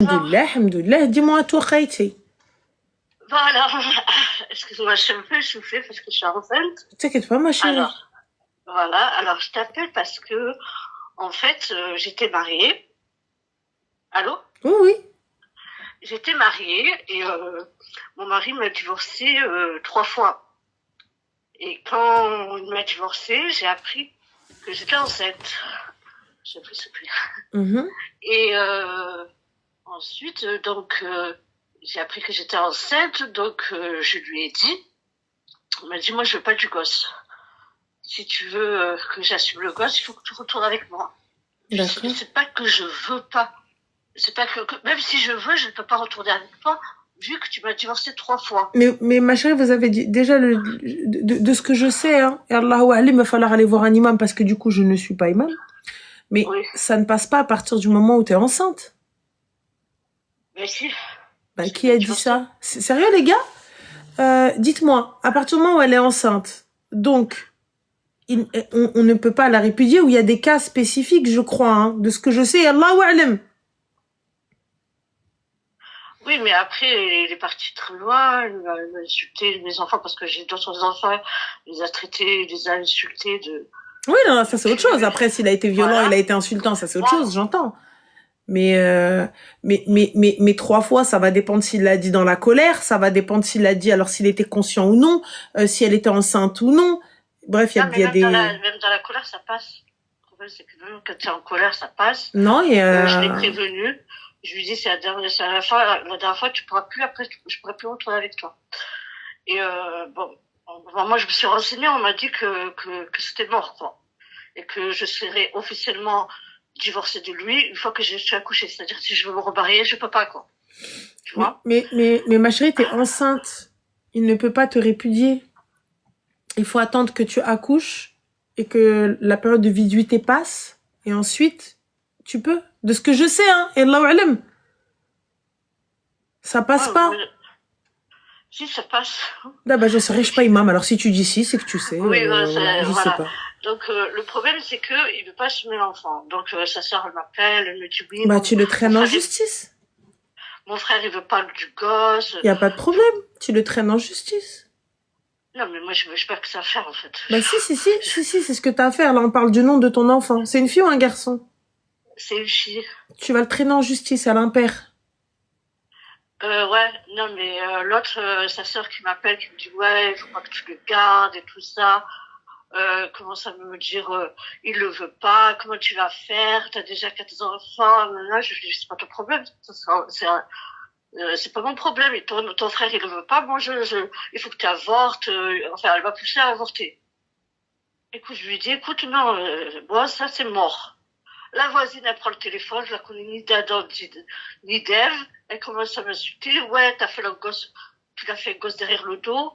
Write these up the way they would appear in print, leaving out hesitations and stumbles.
Alhamdulillah, alhamdulillah. Dis-moi, toi, Khaïti. Voilà, excuse-moi, je suis un peu essoufflée parce que je suis enceinte. T'inquiète pas, ma chérie. Alors, je t'appelle parce que, en fait, j'étais mariée. Allô? Oui, oui. J'étais mariée et mon mari m'a divorcée 3 fois. Et quand il m'a divorcée, j'ai appris que j'étais enceinte. J'ai appris ce plus. Et ensuite, donc, j'ai appris que j'étais enceinte, donc je lui ai dit, il m'a dit, moi, je veux pas du gosse. Si tu veux que j'assume le gosse, il faut que tu retournes avec moi. D'accord. C'est pas que je veux pas. C'est pas que même si je veux, je ne peux pas retourner avec toi, vu que tu m'as divorcé 3 fois. Mais ma chérie, vous avez dit, déjà, de ce que je sais, hein, et Allahu Alim, il va falloir aller voir un imam parce que du coup, je ne suis pas imam. Mais Oui. ça ne passe pas à partir du moment où tu es enceinte. Mais si. Bah, qui a dit ça? C'est sérieux, les gars? Dites-moi, à partir du moment où elle est enceinte, donc, on ne peut pas la répudier, ou il y a des cas spécifiques, je crois, hein, de ce que je sais, Allahu Alim. Oui, mais après, il est parti très loin, il a insulté mes enfants parce que j'ai d'autres enfants, il les a traités, il les a insultés de... Oui, non, ça c'est autre chose. Après, s'il a été violent, Voilà. il a été insultant, ça c'est autre chose, j'entends. Mais 3 fois, ça va dépendre s'il l'a dit dans la colère, ça va dépendre s'il l'a dit alors s'il était conscient ou non, si elle était enceinte ou non. Bref, il y a des... Même dans la colère, ça passe. Le problème, c'est que même quand tu es en colère, ça passe. Non, je l'ai prévenu. Je lui dis, c'est la dernière fois, tu pourras plus, après, je pourrai plus retourner avec toi. Et bon, moi, je me suis renseignée, on m'a dit que c'était mort, quoi. Et que je serais officiellement divorcée de lui une fois que je suis accouchée. C'est-à-dire, si je veux me remarier, je peux pas, quoi. Tu vois? Mais ma chérie, t'es enceinte. Il ne peut pas te répudier. Il faut attendre que tu accouches et que la période de viduité passe. Et ensuite, tu peux. De ce que je sais, hein. Et Allahu Alam. Ça passe pas. Si, ça passe. Là, bah, je serais, je suis pas imam. Alors, si tu dis si, c'est que tu sais. Oui, voilà, je sais pas. Donc, le problème, c'est que il veut pas assumer l'enfant. Donc, sa sœur, elle m'appelle, elle me dit oui. Bah, tu le traînes en justice. Mon frère, il veut pas du gosse. Y a pas de problème. Tu le traînes en justice. Non, mais moi, je sais pas que ça à faire, en fait. Bah, si, c'est ce que t'as à faire. Là, on parle du nom de ton enfant. C'est une fille ou un garçon? C'est une fille. Tu vas le traîner en justice à l'impair. Ouais, non, mais l'autre, sa sœur qui m'appelle, qui me dit ouais, il faut pas que tu le gardes et tout ça. Commence à me dire il le veut pas, comment tu vas faire, t'as déjà 4 enfants. Là, je lui dis c'est pas ton problème, c'est pas mon problème. Et ton frère il le veut pas, moi il faut que tu avortes. Enfin, elle m'a poussé à avorter. Écoute, je lui dis écoute non, moi ça c'est mort. La voisine, elle prend le téléphone, je la connais ni d'Adam ni d'Ève. Elle commence à m'insulter. Ouais, tu l'as fait gosse derrière le dos.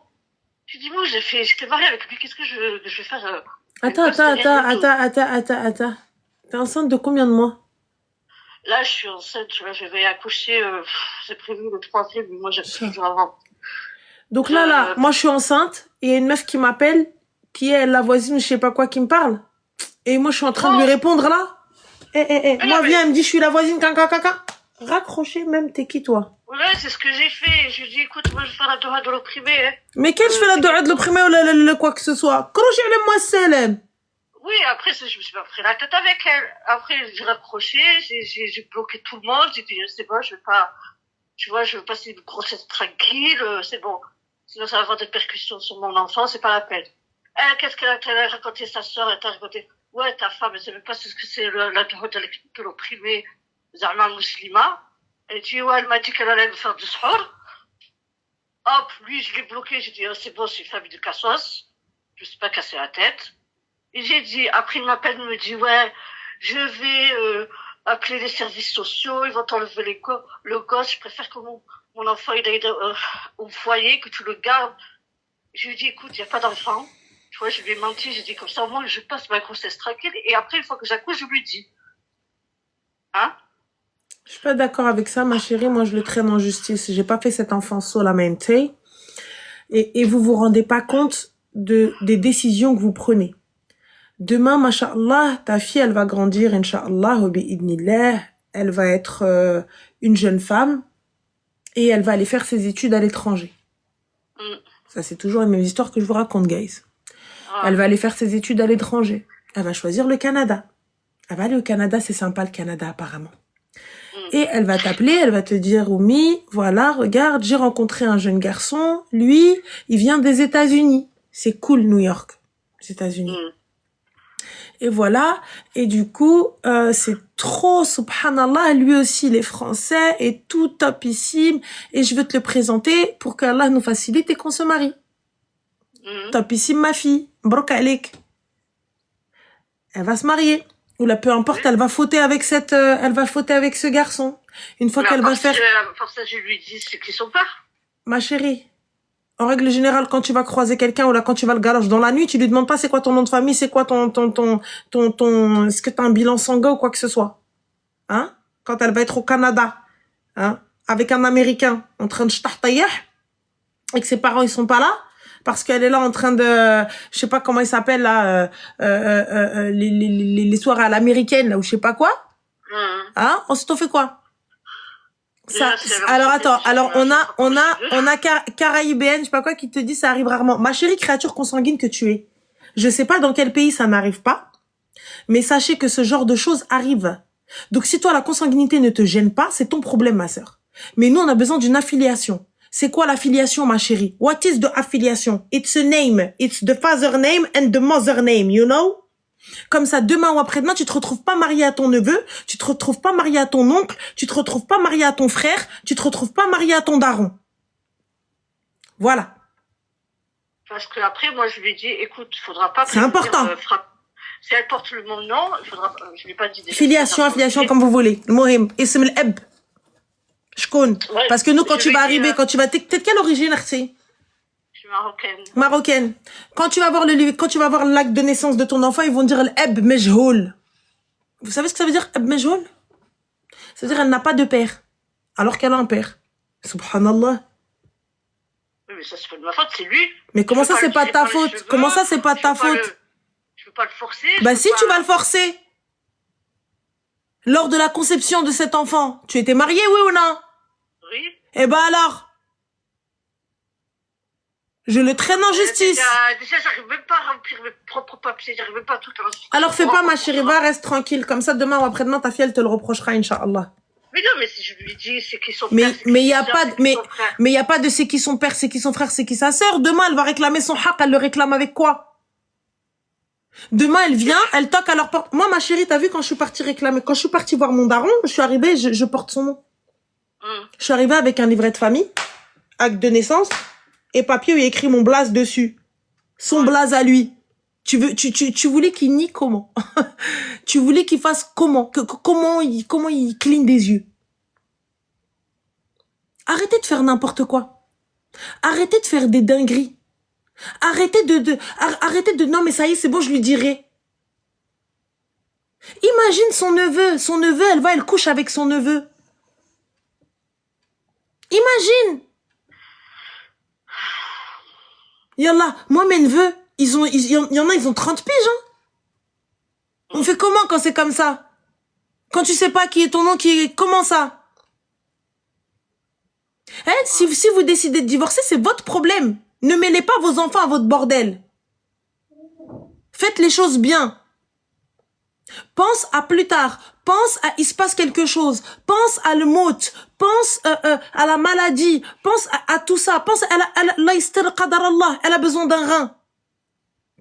Je dis, moi, j'étais mariée avec lui, qu'est-ce que je vais faire Attends. T'es enceinte de combien de mois? Là, je suis enceinte, je vais accoucher, c'est prévu le 3 avril, mais moi, j'accouche toujours avant. Donc là, moi, je suis enceinte, et il y a une meuf qui m'appelle, qui est la voisine, je sais pas quoi, qui me parle. Et moi, je suis en train de lui répondre, là. Moi, viens, elle me dit, je suis la voisine, caca. Raccrocher même, t'es qui, toi? Ouais, c'est ce que j'ai fait. Je lui dis, écoute, moi, je vais faire la doha de l'opprimé. Hein. Mais quelle je fais la doha de l'opprimé ou le quoi que ce soit? Crochet le moi salam. Oui, après, je me suis pas pris la tête avec elle. Après, j'ai raccroché, j'ai bloqué tout le monde. J'ai dit, c'est bon, je veux passer une grossesse tranquille, c'est bon. Sinon, ça va avoir des percussions sur mon enfant, c'est pas la peine. Elle, qu'est-ce qu'elle a raconté, sa sœur, elle t'a raconté, ouais, ta femme, elle sait même pas ce que c'est la doha de l'opprimé, Zama musulman. Elle dit, ouais, elle m'a dit qu'elle allait me faire du sport. Hop, lui, je l'ai bloqué, j'ai dit, oh, c'est bon, c'est une famille de cassos. Je me suis pas cassé la tête. Et j'ai dit, après, il m'appelle, il me dit, ouais, je vais appeler les services sociaux, ils vont t'enlever le gosse, je préfère que mon enfant, il aille au foyer, que tu le gardes. Je lui ai dit, écoute, il n'y a pas d'enfant. Tu vois, je lui ai menti, j'ai dit, comme ça, au moins, je passe ma grossesse tranquille. Et après, une fois que j'accouche, je lui dis. Hein? Je suis pas d'accord avec ça, ma chérie. Moi, je le traîne en justice. J'ai pas fait cet enfant solamente. Et vous vous rendez pas compte des décisions que vous prenez. Demain, masha'Allah, ta fille, elle va grandir, incha'Allah, bi'idnillah. Elle va être une jeune femme et elle va aller faire ses études à l'étranger. Ça, c'est toujours la même histoire que je vous raconte, guys. Elle va aller faire ses études à l'étranger. Elle va choisir le Canada. Elle va aller au Canada, c'est sympa le Canada apparemment. Et elle va t'appeler, elle va te dire, Oumi, voilà, regarde, j'ai rencontré un jeune garçon. Lui, il vient des États-Unis. C'est cool, New York, les États-Unis. Et voilà, et du coup, c'est trop, subhanallah, lui aussi, il est français, et tout topissime, et je veux te le présenter pour qu'Allah nous facilite et qu'on se marie. Topissime, ma fille, brok alik. Elle va se marier. Ou là, peu importe, elle va fauter avec ce garçon. Une fois qu'elle va faire... Pour ça, je lui dis, c'est qu'ils sont pas. Ma chérie, en règle générale, quand tu vas croiser quelqu'un ou là, quand tu vas le galoche dans la nuit, tu lui demandes pas c'est quoi ton nom de famille, c'est quoi est-ce que t'as un bilan sanguin ou quoi que ce soit. Hein? Quand elle va être au Canada, hein? Avec un Américain, en train de ch'tahtaïah, et que ses parents, ils sont pas là, parce qu'elle est là en train de, je sais pas comment il s'appelle, là, les soirées à l'américaine, là, ou je sais pas quoi. Hein? Ensuite, on fait quoi? Ça, alors attends, alors on a Caraïbéenne, je sais pas quoi, qui te dit ça arrive rarement. Ma chérie créature consanguine que tu es, je sais pas dans quel pays ça n'arrive pas, mais sachez que ce genre de choses arrive. Donc si toi la consanguinité ne te gêne pas, c'est ton problème, ma sœur. Mais nous on a besoin d'une affiliation. C'est quoi l'affiliation, ma chérie? What is the affiliation? It's a name, it's the father name and the mother name, you know? Comme ça, demain ou après-demain, tu te retrouves pas marié à ton neveu, tu te retrouves pas marié à ton oncle, tu te retrouves pas marié à ton frère, tu te retrouves pas marié à ton daron. Voilà. Parce que après, moi, je lui ai dit, écoute, faudra pas... C'est important. Si elle porte le mon nom, il faudra... Je lui ai pas dit... Déjà, affiliation, comme vous voulez. Mohim, ism al-ab. Shkoun. Parce que nous, quand tu vas arriver, t'es de quelle origine, Arti? Marocaine. Marocaine. Quand tu vas voir l'acte de naissance de ton enfant, ils vont dire l'eb mejhoul. Vous savez ce que ça veut dire, eb mejhoul? Ça veut dire elle n'a pas de père, alors qu'elle a un père. Subhanallah. Oui, mais ça, c'est pas de ma faute, c'est lui. Mais comment ça, c'est pas ta faute? Comment ça, c'est pas ta faute? Je veux pas le forcer. Bah si, tu vas le forcer. Lors de la conception de cet enfant, tu étais marié, oui ou non? Oui. Eh ben alors? Je le traîne en justice. Déjà, j'arrive même pas à remplir mes propres papiers, j'arrive même pas à tout remplir. Alors fais pas, ma chérie, va, reste tranquille. Comme ça, demain ou après-demain, ta fille, elle te le reprochera, Inch'Allah. Mais non, mais si je lui dis, c'est qui son père, mais il y a pas de c'est qui son père, c'est qui son frère, c'est qui sa sœur. Demain, elle va réclamer son haq, elle le réclame avec quoi? Demain, elle vient, elle toque à leur porte. Moi, ma chérie, t'as vu quand je suis partie réclamer, quand je suis partie voir mon daron, je suis arrivée, je porte son nom. Je suis arrivée avec un livret de famille, acte de naissance, et papier où il y a écrit mon blaze dessus. Son blaze à lui. Tu voulais qu'il nie comment? Tu voulais qu'il fasse comment? Comment il cligne des yeux? Arrêtez de faire n'importe quoi. Arrêtez de faire des dingueries. Arrêtez de, non mais ça y est, c'est bon, je lui dirai. Imagine son neveu, elle couche avec son neveu. Imagine. Yallah, moi mes neveux, il y en a, ils ont 30 piges, hein. On fait comment quand c'est comme ça? Quand tu sais pas qui est ton nom, comment ça? Si vous décidez de divorcer, c'est votre problème. Ne mêlez pas vos enfants à votre bordel. Faites les choses bien. Pense à plus tard. Pense à il se passe quelque chose. Pense à le mot. Pense à la maladie. Pense à tout ça. Pense à elle a besoin d'un rein.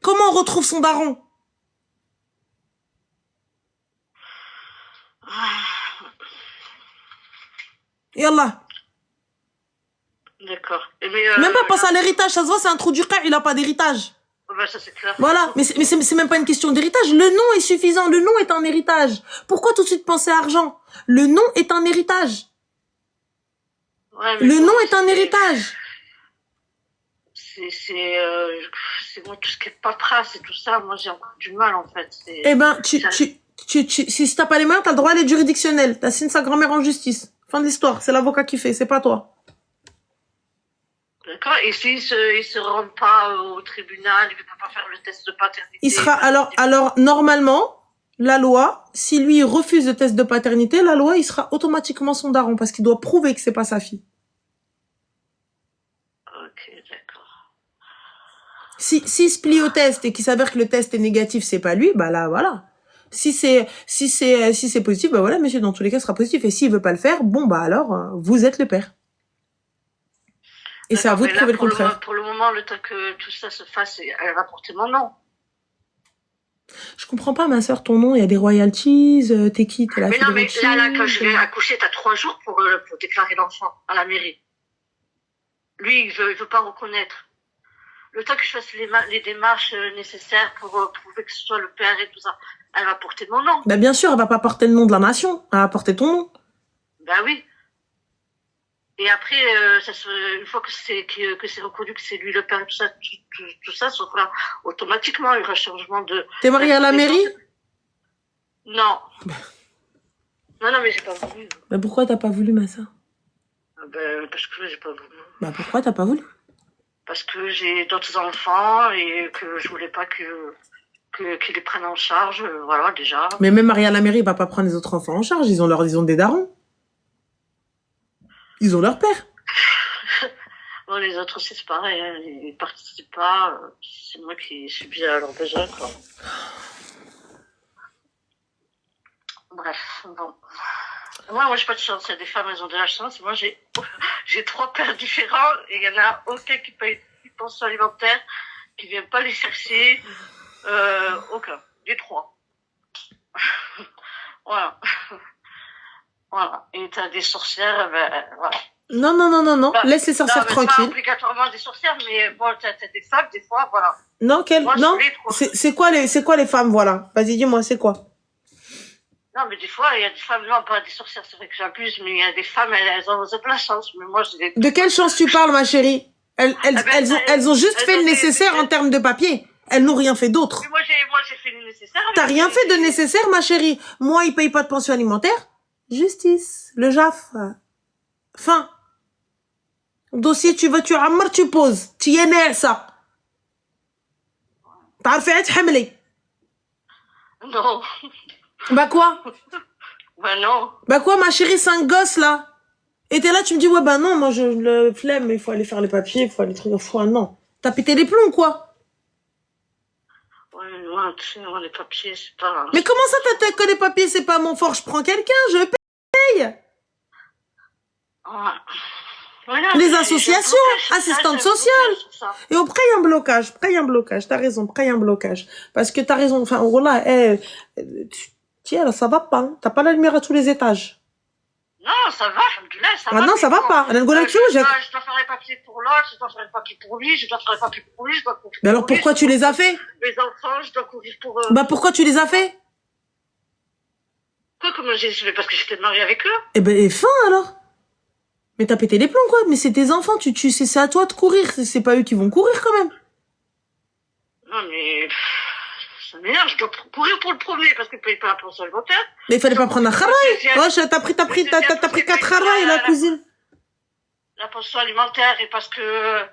Comment on retrouve son daron? Yallah. D'accord. Même pas penser à l'héritage. Ça se voit, c'est un trou du cœur. Il a pas d'héritage. Bah, ça, c'est clair. Voilà, mais c'est même pas une question d'héritage. Le nom est suffisant. Le nom est un héritage. Pourquoi tout de suite penser à argent? Le nom est un héritage. Ouais, le nom est un héritage. C'est moi tout ce qui est paperasse et tout ça. Moi, j'ai encore du mal en fait. Eh ben, si t'as pas les mains, t'as le droit à l'aide juridictionnelle. T'as signé sa grand-mère en justice. Fin de l'histoire. C'est l'avocat qui fait. C'est pas toi. D'accord. Et s'il se rend pas au tribunal, il ne peut pas faire le test de paternité. Il sera alors normalement, la loi, si lui il refuse le test de paternité, la loi, il sera automatiquement son daron parce qu'il doit prouver que c'est pas sa fille. Ok, d'accord. S'il se plie au test et qu'il s'avère que le test est négatif, c'est pas lui, bah là, voilà. Si c'est positif, bah voilà, monsieur, dans tous les cas, ce sera positif. Et s'il veut pas le faire, bon, bah alors, vous êtes le père. Et c'est à vous de prouver le contraire. Pour le moment, le temps que tout ça se fasse, elle va porter mon nom. Je comprends pas, ma sœur, ton nom, il y a des royalties, t'es qui, t'es la fille de Mais Rothschild, là, quand je vais accoucher, t'as 3 jours pour déclarer l'enfant à la mairie. Lui, il veut pas reconnaître. Le temps que je fasse les démarches nécessaires pour prouver que ce soit le père et tout ça, elle va porter mon nom. Bah bien sûr, elle va pas porter le nom de la nation, elle va porter ton nom. Bah oui. Et après, une fois que c'est reconnu que c'est lui le père et tout ça se fera automatiquement. Il y aura changement de... T'es mariée à la mairie? Non. Non, mais j'ai pas voulu. Bah pourquoi t'as pas voulu, ma sœur? Parce que j'ai pas voulu. Bah pourquoi t'as pas voulu? Parce que j'ai d'autres enfants et que je voulais pas qu'ils les prennent en charge, voilà, déjà. Mais même mariée à la mairie, il va pas prendre les autres enfants en charge, ils ont des darons. Ils ont leur père. Bon, les autres aussi, c'est pareil, hein. Ils participent pas. C'est moi qui subis à leurs besoins, quoi. Bref, bon. Moi, j'ai pas de chance. Il y a des femmes, elles ont de la chance. Moi, j'ai 3 pères différents et il y en a aucun qui paye une pension alimentaire, qui vient pas les chercher. Aucun. Les 3. Voilà. Voilà. Et t'as des sorcières, voilà. Non. Bah, laisse les sorcières tranquilles. Pas obligatoirement des sorcières, mais bon, t'as des femmes, des fois, voilà. Non, non. C'est quoi les femmes, voilà. Vas-y, dis-moi, c'est quoi? Non, mais des fois, il y a des femmes, non, pas des sorcières, c'est vrai que j'abuse, mais il y a des femmes, elles ont de la chance, mais moi, j'ai des... De quelle chance tu parles, ma chérie? Elles ont juste fait le nécessaire en termes de papier. Elles n'ont rien fait d'autre. Moi, j'ai fait le nécessaire. T'as rien fait de nécessaire, ma chérie. Moi, ils payent pas de pension alimentaire. Justice. Le JAF. Fin. Dossier, tu amar, tu poses. Tu es né, ça. T'as fait être hamli. Non. Bah quoi? Bah non. Bah quoi, ma chérie, 5 gosses, là? Et t'es là, tu me dis, ouais, bah non, moi, je le flemme, il faut aller faire les papiers, il faut aller trucs, non. T'as pété les plombs, quoi? Ouais, moi, tu sais, les papiers, c'est pas... Mais comment ça, t'as que les papiers, c'est pas mon fort, je prends quelqu'un, je paye. Ouais. Voilà, les associations, assistantes sociales. Et on paye un blocage, t'as raison, paye un blocage. Parce que t'as raison, enfin, voilà, tiens, ça va pas, hein. T'as pas la lumière à tous les étages. Non, ça va, alhamdoulilah, ça va. Ah non, ça va pas. Je dois faire les papiers pour l'autre, je dois faire les papiers pour lui, je dois faire les papiers pour lui, je dois courir. Mais alors pourquoi tu les as fait? Les enfants, je dois courir pour eux. Bah pourquoi tu les as fait? Quoi, comment j'ai fait? Parce que j'étais mariée avec eux. Eh ben, et fin alors. Mais t'as pété les plombs, quoi. Mais c'est tes enfants, c'est à toi de courir. C'est pas eux qui vont courir, quand même. Non, mais... Ça m'énerve, je dois courir pour le premier, parce qu'il paye pas la pension alimentaire. Mais il fallait pas prendre un kharaï. Ouais, t'as pris 4 kharaï, la cousine. La pension alimentaire, et parce que...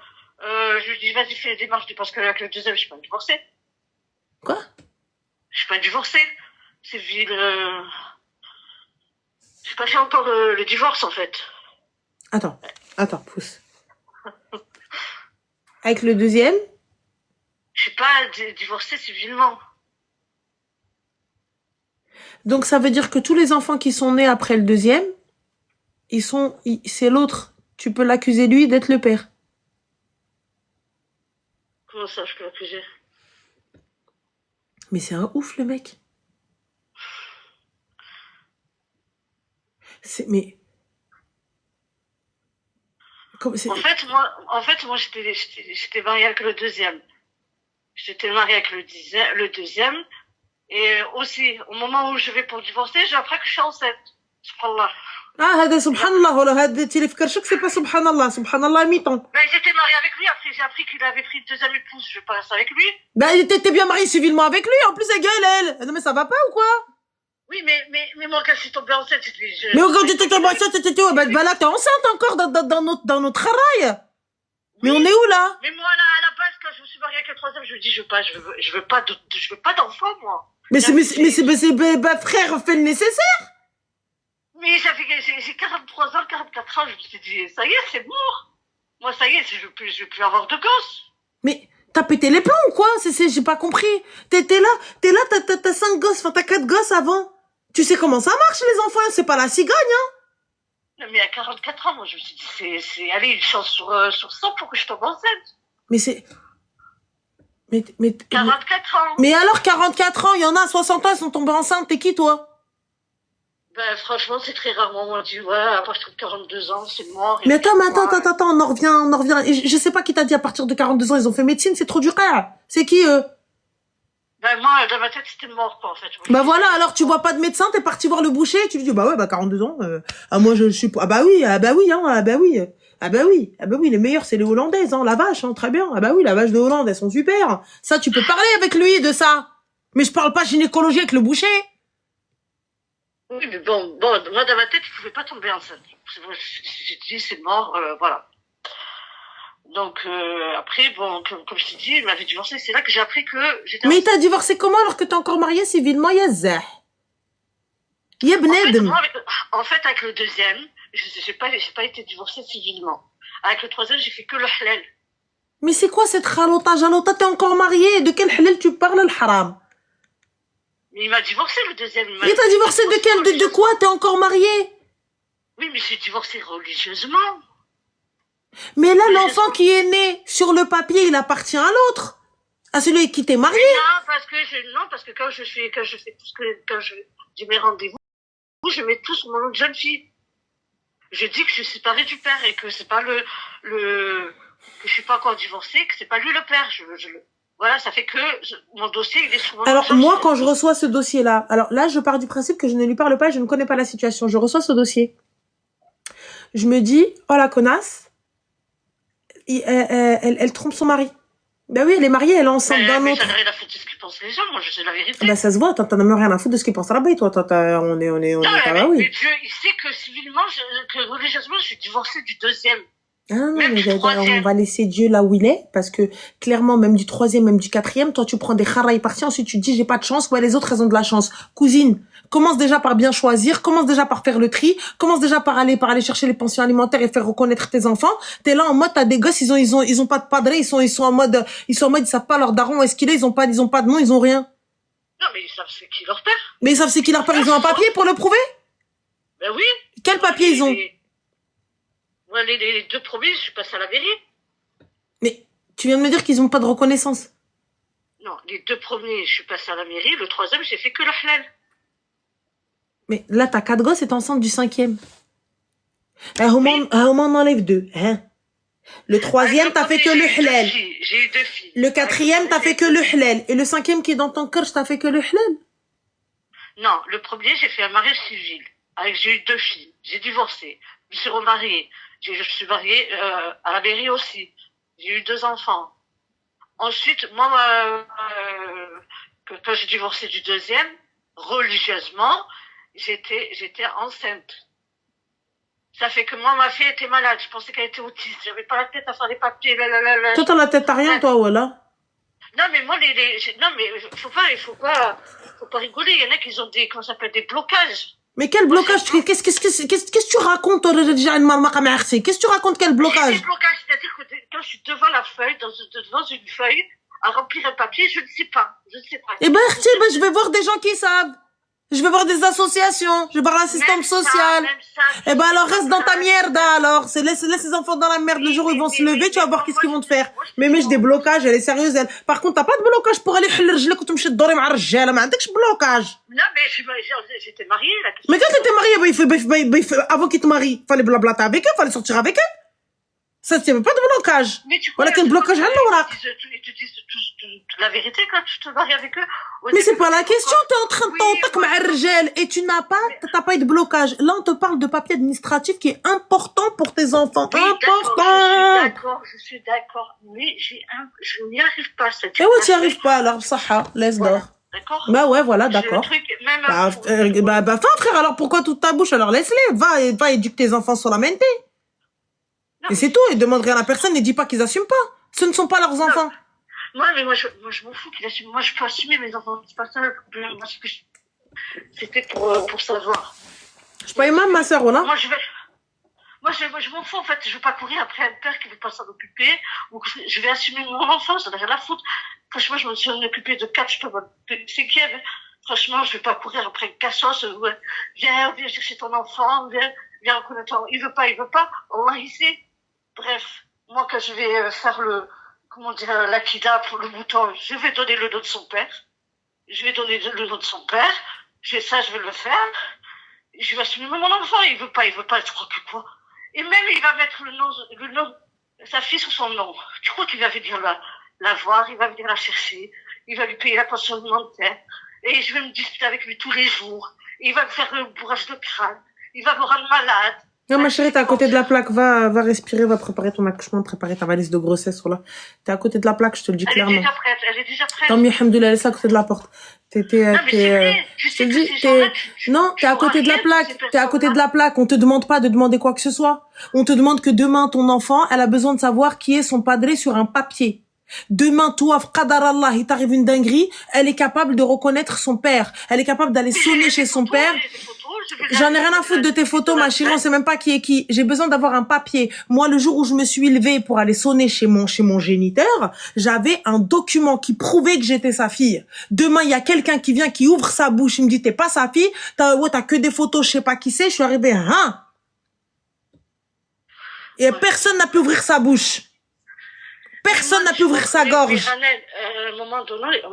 je lui dis, vas-y, fais les démarches, parce qu'avec le deuxième, je suis pas divorcée. Quoi? Je suis pas divorcée. C'est ville... J'ai pas fait encore le divorce, en fait. Attends, pousse. Avec le deuxième? Je suis pas divorcée civilement. Donc ça veut dire que tous les enfants qui sont nés après le deuxième, c'est l'autre. Tu peux l'accuser lui d'être le père. Comment ça, je peux l'accuser? Mais c'est un ouf, le mec. Mais... En fait, moi, j'étais mariée avec le deuxième. J'étais mariée avec le deuxième. Et aussi, au moment où je vais pour divorcer, j'ai appris que je suis enceinte. Subhanallah. Ah, هذا سبحان الله ولا هذا اللي فكرشك c'est pas سبحان الله mi-temps. Ben, j'étais mariée avec lui, après j'ai appris qu'il avait pris une deuxième épouse, je vais pas rester avec lui. Ben, t'étais bien mariée civilement avec lui, en plus elle gueule, elle. Non mais ça va pas ou quoi? Oui, mais moi quand je suis tombée enceinte, Mais quand tu étais tombée enceinte, ben là t'es enceinte encore dans notre travail. Oui. Mais on est où là? Mais moi là, à la base, quand je me suis mariée avec le troisième, je me dis je veux pas d'enfant, moi. Frère, fais le nécessaire. Mais j'ai 43 ans, 44 ans, je me suis dit, ça y est, c'est mort. Moi, ça y est, je vais plus avoir de gosses. Mais t'as pété les plombs ou quoi? J'ai pas compris. T'es là, t'as 5 gosses, enfin t'as 4 gosses avant. Tu sais comment ça marche les enfants, c'est pas la cigogne, hein? Non, mais à 44 ans, moi, je me suis dit, c'est allez, une chance sur 100 pour que je tombe enceinte. Mais c'est... 44 ans. Mais alors, 44 ans, il y en a à 60 ans, ils sont tombés enceintes, t'es qui, toi? Ben, franchement, c'est très rarement, on dit, ouais, à partir de 42 ans, c'est mort. Mais attends, on en revient. Et je sais pas qui t'a dit à partir de 42 ans, ils ont fait médecine, c'est trop dur, frère. C'est qui, eux? Ben, moi, dans ma tête, c'était mort, quoi, en fait. Bah voilà, alors tu vois pas de médecin, t'es parti voir le boucher, tu lui dis, bah ouais, bah 42 ans, moi je suis pas, ah bah oui, les meilleurs, c'est les Hollandaises, hein, la vache, hein, très bien. Ah bah oui, la vache de Hollande, elles sont super. Ça, tu peux parler avec lui de ça. Mais je parle pas gynécologie avec le boucher. Oui, mais bon, moi, dans ma tête, il pouvait pas tomber enceinte. J'ai dit, c'est mort, voilà. Donc, après, bon, comme je t'ai dit, il m'avait divorcé, c'est là que j'ai appris que j'étais... Mais t'as divorcé comment alors que t'es encore mariée civilement, Yazah? En fait, avec le deuxième, j'ai pas été divorcée civilement. Avec le troisième, j'ai fait que le halal. Mais c'est quoi cette halota, jalota? T'es encore mariée? De quel halal tu parles, le haram? Mais il m'a divorcé, le deuxième. Et t'as divorcé de quel, de quoi? T'es encore mariée? Oui, mais j'ai divorcé religieusement. Mais là, l'enfant qui est né sur le papier, il appartient à l'autre. À celui qui t'est marié. Non, parce que quand j'ai mes rendez-vous, je mets tout sur mon nom de jeune fille. Je dis que je suis séparée du père et que c'est pas que je suis pas encore divorcée, que c'est pas lui le père. Voilà, ça fait que mon dossier, il est sur mon nom. Alors, moi, quand je reçois ce dossier-là, alors là, je pars du principe que je ne lui parle pas et je ne connais pas la situation. Je reçois ce dossier. Je me dis, oh la connasse, elle trompe son mari. Ben oui, elle est mariée, elle est enceinte d'un autre. Mais j'en ai rien à foutre de ce qu'ils pensent les gens, moi, je sais la vérité. Ben ça se voit, t'en as même rien à foutre de ce qu'ils pensent là-bas, toi, on est, bah oui. Mais Dieu, il sait que civilement, que religieusement, je suis divorcée du deuxième. Ah non, mais on va laisser Dieu là où il est, parce que clairement, même du troisième, même du quatrième, toi tu prends des kharaï partis, ensuite tu te dis j'ai pas de chance, ouais les autres elles ont de la chance. Cousine, commence déjà par bien choisir, commence déjà par faire le tri, commence déjà par aller chercher les pensions alimentaires et faire reconnaître tes enfants. T'es là en mode t'as des gosses, ils ont pas de padré, ils sont en mode ils savent pas leur daron où est-ce qu'il est, ils ont pas de nom, ils ont rien. Non mais ils savent c'est qui leur père. Mais ils savent c'est qui leur père, ils ont un papier pour le prouver? Ben oui. Quel papier ils ont? Moi, les deux premiers, je suis passée à la mairie. Mais tu viens de me dire qu'ils ont pas de reconnaissance. Non, les deux premiers, je suis passée à la mairie. Le troisième, j'ai fait que le halal. Mais là, t'as 4 gosses et t'es enceinte du 5e. On m'en enlève 2, hein. Le 3e, t'as fait que le halal. J'ai eu 2 filles. Le 4e, t'as fait que le halal. Et le 5e qui est dans ton cœur, t'as fait que le halal. Non, le premier, j'ai fait un mariage civil. J'ai eu 2 filles. J'ai divorcé. Je me suis remariée. Je suis mariée à la mairie aussi. J'ai eu 2 enfants. Ensuite, moi, quand j'ai divorcé du deuxième, religieusement, j'étais enceinte. Ça fait que moi, ma fille était malade. Je pensais qu'elle était autiste. J'avais pas la tête à faire les papiers. Toi, t'as la tête à rien, toi, voilà. Non, mais moi, non, mais il faut pas rigoler. Il y en a qui ont comment ça s'appelle, des blocages. Mais quel blocage? Qu'est-ce que tu racontes, qu'est-ce que tu racontes, quel blocage? Des blocages, c'est-à-dire que quand je suis devant la feuille, devant une feuille, à remplir un papier, je ne sais pas. Eh ben, je vais voir des gens qui savent. Je vais voir des associations. Je vais voir l'assistante sociale. Eh ben, alors reste dans ta merde, alors. Laisse les enfants dans la merde. Le jour où ils vont se lever, tu vas voir qu'est-ce qu'ils vont te faire. Mais j'ai des blocages, elle est sérieuse, elle. Par contre, t'as pas de blocage pour aller رجلك وتمشي تدوري مع الرجالة. ما عندكش blocage. Non, mais j'étais mariée, là. Mais quand t'étais mariée, avant qu'ils te marient, fallait blablater avec eux, fallait sortir avec eux. Ça, c'est pas de blocage. Mais tu crois voilà qu'un blocage à l'orak. Ils te disent la vérité quand tu te maries avec eux. Mais c'est pas la question, t'es en train de t'entendre مع الرجال et tu n'as pas eu de blocage. Là, on te parle de papier administratif qui est important pour tes enfants. Oui, important. Je suis d'accord, mais je n'y arrive pas. Et ouais, tu n'y arrives pas, alors, Saha, laisse d'or. D'accord. Bah ouais, voilà, d'accord. Bah, frère, alors pourquoi toute ta bouche? Alors laisse-les, va éduquer tes enfants sur la mente. Et c'est tout, et demande rien à personne, et dis pas qu'ils assument pas. Ce ne sont pas leurs enfants. Mais moi, je m'en fous qu'il assume. Moi, je peux assumer mes enfants. C'est pas ça le problème. Moi, c'était pour savoir. Je paye même ma sœur, là. Moi, je m'en fous, en fait. Je veux pas courir après un père qui veut pas s'en occuper. Ou que je vais assumer mon enfant, ça n'a rien à foutre. Franchement, je me suis occupée de 4, je peux pas de 5e. Franchement, je vais pas courir après un cassos. Ouais. Viens chercher ton enfant, viens reconnaître ton... Il veut pas. Allah, il sait. Bref. Moi, quand je vais faire l'akida pour le mouton, je vais donner le nom de son père. Je vais le faire. Je vais assumer mon enfant. Il veut pas, je crois que quoi. Et même, il va mettre le nom de sa fille sur son nom. Tu crois qu'il va venir la voir, il va venir la chercher, il va lui payer la pension alimentaire. Et je vais me disputer avec lui tous les jours. Il va me faire un bourrage de crâne. Il va me rendre malade. Non, ma chérie, t'es à côté de la plaque. Va respirer, va préparer ton accouchement, préparer ta valise de grossesse, voilà. T'es à côté de la plaque, je te le dis clairement. Elle est déjà prête. Tant mieux, alhamdoulilah, laisse à côté de la porte. Non, mais c'est vrai. Je te dis, non, t'es à côté de la plaque. T'es à côté de la plaque. On te demande pas de demander quoi que ce soit. On te demande que demain, ton enfant, elle a besoin de savoir qui est son padré sur un papier. Demain, toi, qadar Allah, il t'arrive une dinguerie, elle est capable de reconnaître son père. Elle est capable d'aller sonner chez son père. J'en ai rien à foutre de tes photos, ma chérie, on sait même pas qui est qui. J'ai besoin d'avoir un papier. Moi, le jour où je me suis levée pour aller sonner chez mon géniteur, j'avais un document qui prouvait que j'étais sa fille. Demain, il y a quelqu'un qui vient, qui ouvre sa bouche, il me dit, t'es pas sa fille, t'as que des photos, je sais pas qui c'est, je suis arrivée, hein. Et personne n'a pu ouvrir sa bouche. Personne n'a pu ouvrir sa gorge. À un moment donné,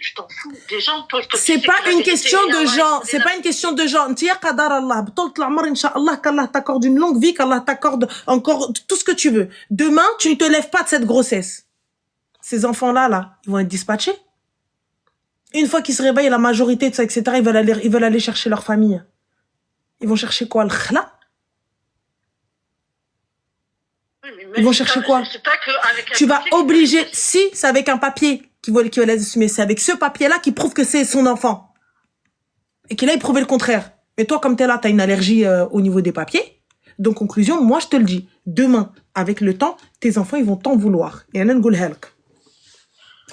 tu t'en fous des gens. C'est pas une question de gens. C'est pas une question de gens. Tia qadar Allah. B'tolt l'amr, Inch'Allah, qu'Allah t'accorde une longue vie, qu'Allah t'accorde encore tout ce que tu veux. Demain, tu ne te lèves pas de cette grossesse. Ces enfants-là, ils vont être dispatchés. Une fois qu'ils se réveillent, la majorité de ça, etc., ils veulent aller chercher leur famille. Ils vont chercher quoi? Le khla? Ils vont chercher quoi? Tu vas obliger, si c'est avec un papier qui veut les assumer, c'est avec ce papier-là qui prouve que c'est son enfant. Et qu'il a prouvé le contraire. Mais toi, comme t'es là, t'as une allergie au niveau des papiers. Donc, conclusion, moi, je te le dis. Demain, avec le temps, tes enfants, ils vont t'en vouloir. Et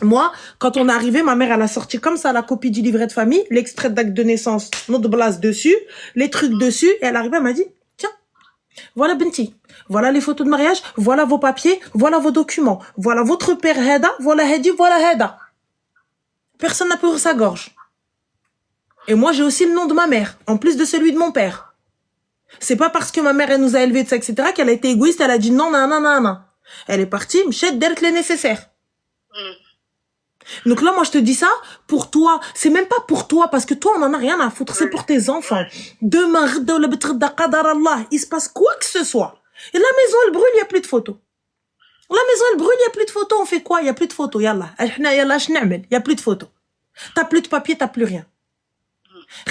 moi, quand on est arrivé, ma mère, elle a sorti comme ça la copie du livret de famille, l'extrait d'acte de naissance, notre blase dessus, les trucs dessus, et elle arrivait, elle m'a dit, tiens, voilà Benti, voilà les photos de mariage, voilà vos papiers, voilà vos documents, voilà votre père Heda, voilà Hedi, voilà Heda. Personne n'a pu ouvrir sa gorge. Et moi, j'ai aussi le nom de ma mère, en plus de celui de mon père. C'est pas parce que ma mère, elle nous a élevés, etc., qu'elle a été égoïste, elle a dit non, non, non, non, non. Elle est partie, m'chette d'être les nécessaires. Donc là, moi, je te dis ça pour toi. C'est même pas pour toi, parce que toi, on en a rien à foutre. C'est pour tes enfants. Demain, il se passe quoi que ce soit. Et la maison, elle brûle, il n'y a plus de photos. La maison, elle brûle, il n'y a plus de photos. On fait quoi? Il n'y a plus de photos. Yallah. Il n'y a plus de photos. T'as plus de papier, t'as plus rien.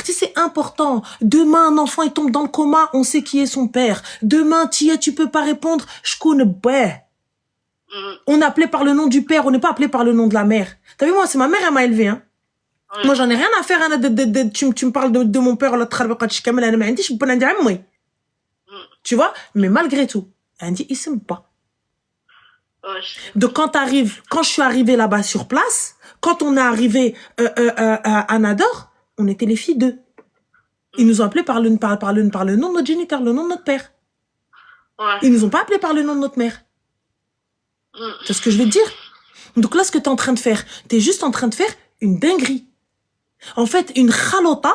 C'est important. Demain, un enfant, il tombe dans le coma, on sait qui est son père. Demain, tu peux pas répondre, je connais, ouais. On est appelé par le nom du père, on n'est pas appelé par le nom de la mère. T'as vu, moi, c'est ma mère, elle m'a élevé, hein. Moi, j'en ai rien à faire, hein, tu me parles de mon père, tu vois, mais malgré tout, elle dit, il s'aime pas. Donc, quand je suis arrivée là-bas sur place, quand on est arrivé à Nador, on était les filles d'eux. Ils nous ont appelés par le nom de notre géniteur, le nom de notre père. Ils nous ont pas appelés par le nom de notre mère. C'est ce que je veux te dire. Donc là, ce que t'es en train de faire, t'es juste en train de faire une dinguerie. En fait, une khalota,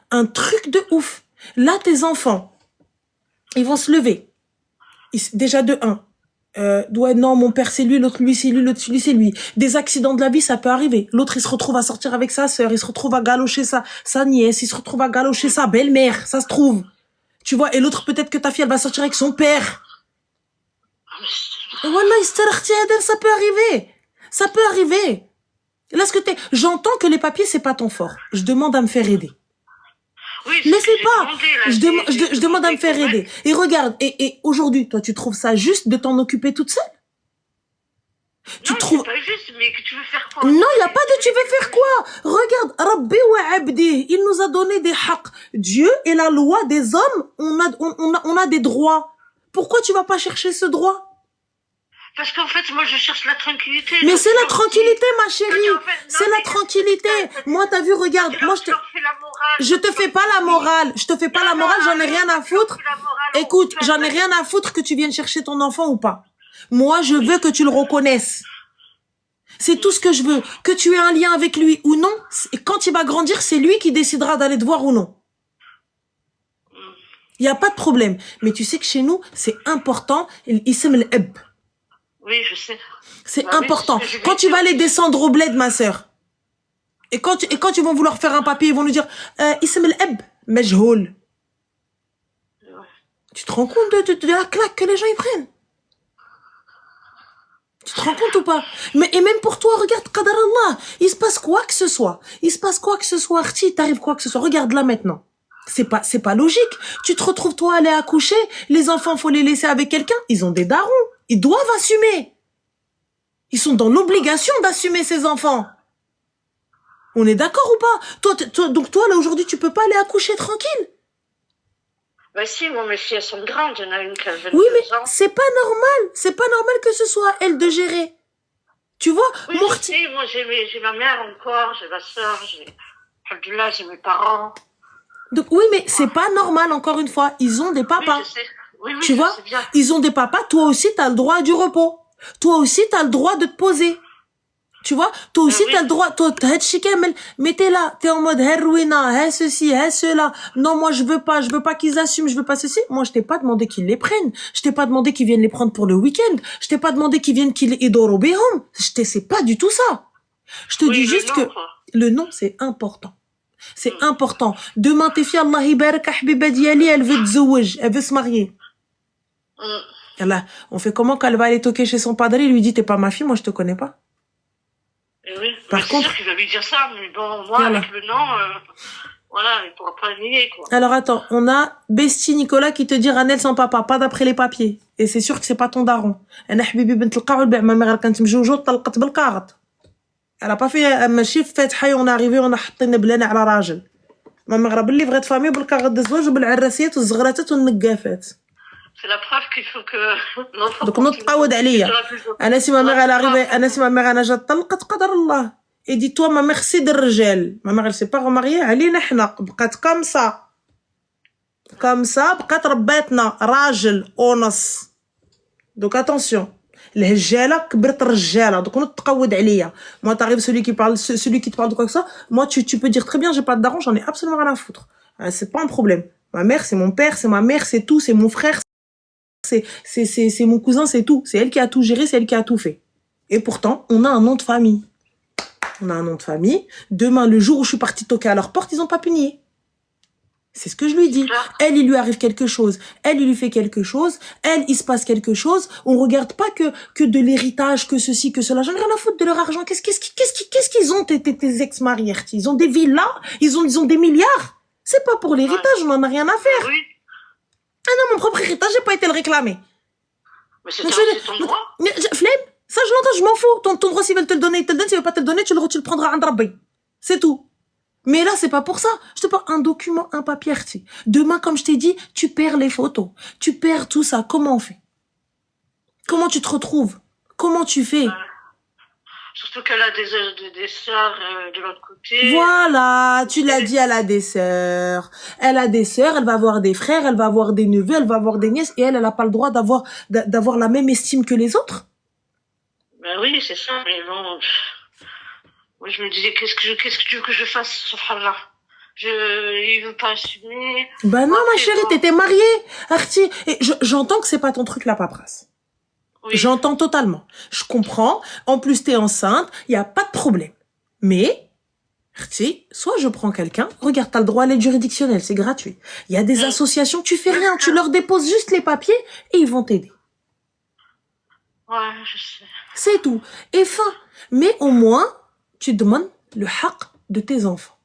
un truc de ouf. Là, tes enfants, ils vont se lever. Déjà de un. Ouais, non, mon père c'est lui, l'autre lui c'est lui, l'autre lui c'est lui. Des accidents de la vie, ça peut arriver. L'autre, il se retrouve à sortir avec sa sœur, il se retrouve à galocher sa nièce, il se retrouve à galocher sa belle-mère, ça se trouve. Tu vois, et l'autre, peut-être que ta fille, elle va sortir avec son père. Wallah, ça peut arriver. Ça peut arriver. Là, j'entends que les papiers, c'est pas ton fort. Je demande à me faire aider. Oui, mais c'est pas. Je demande à me faire aider. Et regarde, et aujourd'hui, toi, tu trouves ça juste de t'en occuper toute seule? Tu trouves pas juste, mais que tu veux faire quoi? Non, il y a pas de tu veux faire quoi? Regarde, Rabbi wa abdi, il nous a donné des haqq. Dieu et la loi des hommes, on a des droits. Pourquoi tu vas pas chercher ce droit? Parce qu'en fait, moi, je cherche la tranquillité. Mais c'est la Je tranquillité, ma dis, chérie. en fait, non, C'est la mais- tranquillité. Moi, t'as vu, regarde. Moi, je leur fais la morale. je te fais pas la morale. Je te fais pas la morale, j'en ai rien à foutre. Écoute, j'en ai rien à foutre que tu viennes chercher ton enfant ou pas. Moi, je veux que tu le reconnaisses. C'est tout ce que je veux. Que tu aies un lien avec lui ou non. Et quand il va grandir, c'est lui qui décidera d'aller te voir ou non. Il n'y a pas de problème. Mais tu sais que chez nous, c'est important. L'ism al-ab. Oui, je sais. C'est Bah oui, important. c'est ce que je Quand vais tu dire. vas les descendre au bled, ma sœur. Et quand ils vont vouloir faire un papier, ils vont nous dire, ism al-ab, majhoul. Tu te rends compte de la claque que les gens y prennent? Tu te rends compte ou pas? Et même pour toi, regarde, qadar Allah, il se passe quoi que ce soit. Il se passe quoi que ce soit, Arti, t'arrive quoi que ce soit. Regarde là maintenant. C'est pas logique. Tu te retrouves toi à aller accoucher, les enfants, faut les laisser avec quelqu'un. Ils ont des darons. Ils doivent assumer. Ils sont dans l'obligation d'assumer ces enfants. On est d'accord ou pas? Donc toi, là, aujourd'hui, tu peux pas aller accoucher tranquille. Bah si, moi, mes filles, elles sont grandes. Il y en a une qui a 22 Oui, mais ans. c'est pas normal. C'est pas normal que ce soit elle de gérer. Tu vois, Oui, moi, je sais, moi, j'ai ma mère encore, j'ai ma soeur, Alhamdoulilah, j'ai mes parents. donc oui, mais c'est pas normal, encore une fois. Ils ont des papas. Oui, je sais. Oui, Tu je vois, sais bien. ils ont des papas. Toi aussi, t'as le droit du repos. Toi aussi, t'as le droit de te poser. Tu vois, toi aussi, Oui. t'as le droit. Toi, t'as mais t'es là, t'es en mode heroïna, ceci, cela. Non, moi, je veux pas qu'ils assument, je veux pas ceci. Moi, je t'ai pas demandé qu'ils les prennent. Je t'ai pas demandé qu'ils viennent les prendre pour le week-end. Je t'ai pas demandé qu'ils viennent qu'ils idoro behom. C'est pas du tout ça. Je te dis juste que le nom, c'est important. C'est important. Demain, tes filles, Allah ibarak, habiba diali, elle veut tzouj, elle veut se marier. Allah, on fait comment quand elle va aller toquer chez son padre, il lui dit, t'es pas ma fille, moi, je te connais pas. Et oui, Par contre, c'est sûr qu'il va lui dire ça, mais bon, moi, Voilà. avec le nom, voilà, il pourra pas le nier, quoi. Alors attends, on a Bestie Nicolas qui te dit Ranel sans papa, pas d'après les papiers. Et c'est sûr que c'est pas ton daron. أنا حبيبي بنت القاع ma mère كانت مجوجة طلقت بالقاغط. Elle a pas fait ماشي فاتحة on est arrivé on a حطينا بلانا على راجل. ما مغرب اللي بغات فامي بالقاغط الزواج وبالعراسيات والزغراتات والنقافات. C'est la preuve qu'il faut que Donc نوض تقود عليا. أنا سي ما مère elle arrivé أنا سي ما mère أنا جات طلقت قدر الله. Et dis-toi ma mère c'est de الرجال. Ma mère elle s'est pas remariée علينا حنا بقات comme ça. Comme ça, بقات رباتنا راجل ونص. Donc attention. الهجالة كبرت الرجالة. Donc on تقود عليا. Moi t'arrives celui qui te parle de quoi que ça. Moi tu peux dire très bien j'ai pas de daron, j'en ai absolument rien à foutre. C'est pas un problème. Ma mère c'est mon père, c'est ma mère, c'est tout, c'est mon frère, c'est mon cousin, c'est tout. C'est elle qui a tout géré, c'est elle qui a tout fait. Et pourtant, on a un nom de famille. On a un nom de famille. Demain, le jour où je suis partie toquer à leur porte, ils ont pas pu nier. C'est ce que je lui dis. Elle, il lui arrive quelque chose. Elle, il lui fait quelque chose. Elle, il se passe quelque chose. On regarde pas que de l'héritage, que ceci, que cela. J'en ai rien à foutre de leur argent. Qu'est-ce qu'ils ont, tes ex-maris, Ils ont des villas. Ils ont des milliards. C'est pas pour l'héritage, on en a rien à faire. Oui. Ah non, mon propre héritage, j'ai pas été le réclamer. Mais c'est ton droit. Flemme, ça je l'entends, je m'en fous. Ton droit, s'ils veulent te le donner, ils te le donnent. S'ils veulent pas te le donner, tu le prendras à Rabbi. C'est tout. Mais là, c'est pas pour ça. Je te parle un document, un papier. Demain, comme je t'ai dit, tu perds les photos. Tu perds tout ça. Comment on fait? Comment tu te retrouves? Comment tu fais? Surtout qu'elle a des sœurs de l'autre côté. Voilà, tu l'as dit, elle a des sœurs. Elle a des sœurs, elle va avoir des frères, elle va avoir des neveux, elle va avoir des nièces. Et elle a pas le droit d'avoir la même estime que les autres. Ben oui, c'est ça. Mais bon... Moi, je me disais, qu'est-ce que tu veux que je fasse, subhanallah? Il veut pas assumer. Ben non, ma chérie, t'étais mariée, Arti. Et j'entends que c'est pas ton truc, la paperasse. Oui. J'entends totalement. Je comprends. En plus, t'es enceinte. Y a pas de problème. Mais, Arti, soit je prends quelqu'un. Regarde, t'as le droit à l'aide juridictionnelle. C'est gratuit. Il y a des associations, tu fais rien. Tu leur déposes juste les papiers et ils vont t'aider. Ouais, je sais. C'est tout. Et fin. Mais au moins, tu demandes le haq de tes enfants.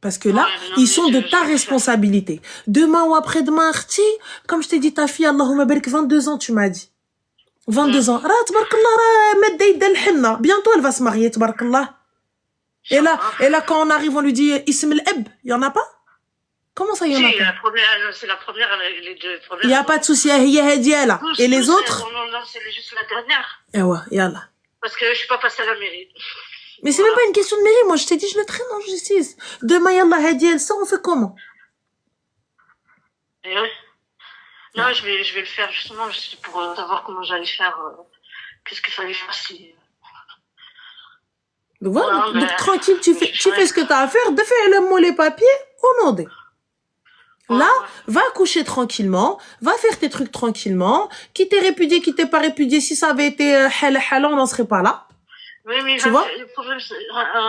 Parce que là, ils sont de ta responsabilité. Demain ou après-demain, Arti, comme je t'ai dit, ta fille, Allahumma barik, 22 ans, tu m'as dit. 22 ans. Bientôt, elle va se marier, tabarakallah. Et là, quand on arrive, on lui dit, Ism al-Ab, il y en a pas? Comment ça, il y en a Si, pas? c'est la première, les deux premières. Il n'y a pas de souci, هي هادية là. Et les autres? Non, c'est juste la dernière. Eh ouais, yallah. Parce que je suis pas passée à la mairie. Mais c'est même pas une question de mairie. Moi, je t'ai dit, je le traîne en justice. Demain, yallah, hadiya, elle sort, on fait comment? Et ouais. Non, je vais le faire justement juste pour savoir comment j'allais faire. Qu'est-ce qu'il fallait faire si. Donc voilà, Non, mais- donc tranquille, tu fais ce que t'as à faire, de faire le mot les papiers, au nom de. Là, va coucher tranquillement, va faire tes trucs tranquillement, qui t'est répudié, qui t'est pas répudié, si ça avait été halal, on n'en serait pas là. Oui, mais Tu vois le problème,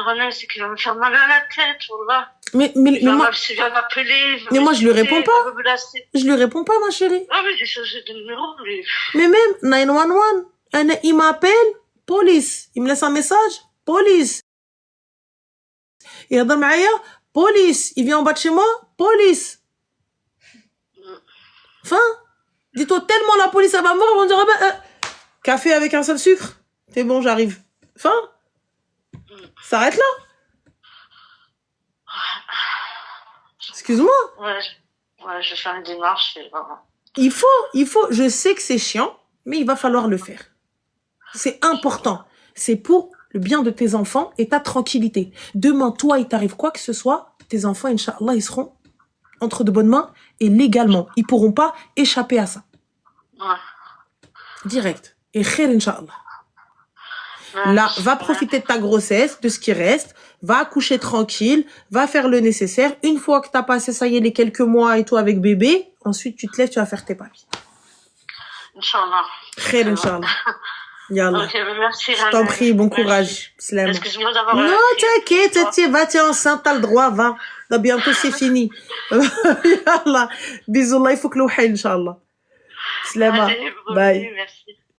Rana, c'est qu'il va me faire mal à la tête, voilà. Mais Il moi, va m'appeler. Mais moi, je lui réponds pas. Il va me menacer. je lui réponds pas, ma chérie. Ah oui, j'ai changé de numéro, mais. Mais même 911, il m'appelle, police. Il me laisse un message, police. Il regarde معايا, police. Il vient en bas de chez moi, police. Fin. Dis-toi tellement la police, elle va me voir, on dirait, café avec un seul sucre. C'est bon, j'arrive. Fin. S'arrête là. Excuse-moi. Ouais, je vais faire une démarche. Et voilà. Il faut, je sais que c'est chiant, mais il va falloir le faire. C'est important. C'est pour le bien de tes enfants et ta tranquillité. Demain, toi, il t'arrive quoi que ce soit, tes enfants, Inch'Allah, ils seront entre de bonnes mains et légalement. Ils pourront pas échapper à ça. Ouais. Direct. Et khair, Inch'Allah. Là, va profiter de ta grossesse, de ce qui reste, va accoucher tranquille, va faire le nécessaire. Une fois que t'as passé, ça y est, les quelques mois et tout avec bébé, ensuite tu te lèves, tu vas faire tes papiers. Inch'Allah. Khair, Inch'Allah. Yallah. Ok, merci, Je t'en prie, bon courage. Salam. Excuse-moi d'avoir. Non, t'inquiète, va, t'es enceinte, t'as le droit, va. Là, bientôt, c'est fini. Yallah. Bisous, il faut que l'ouhé, Inch'Allah. Slama. Allez, Bye. merci.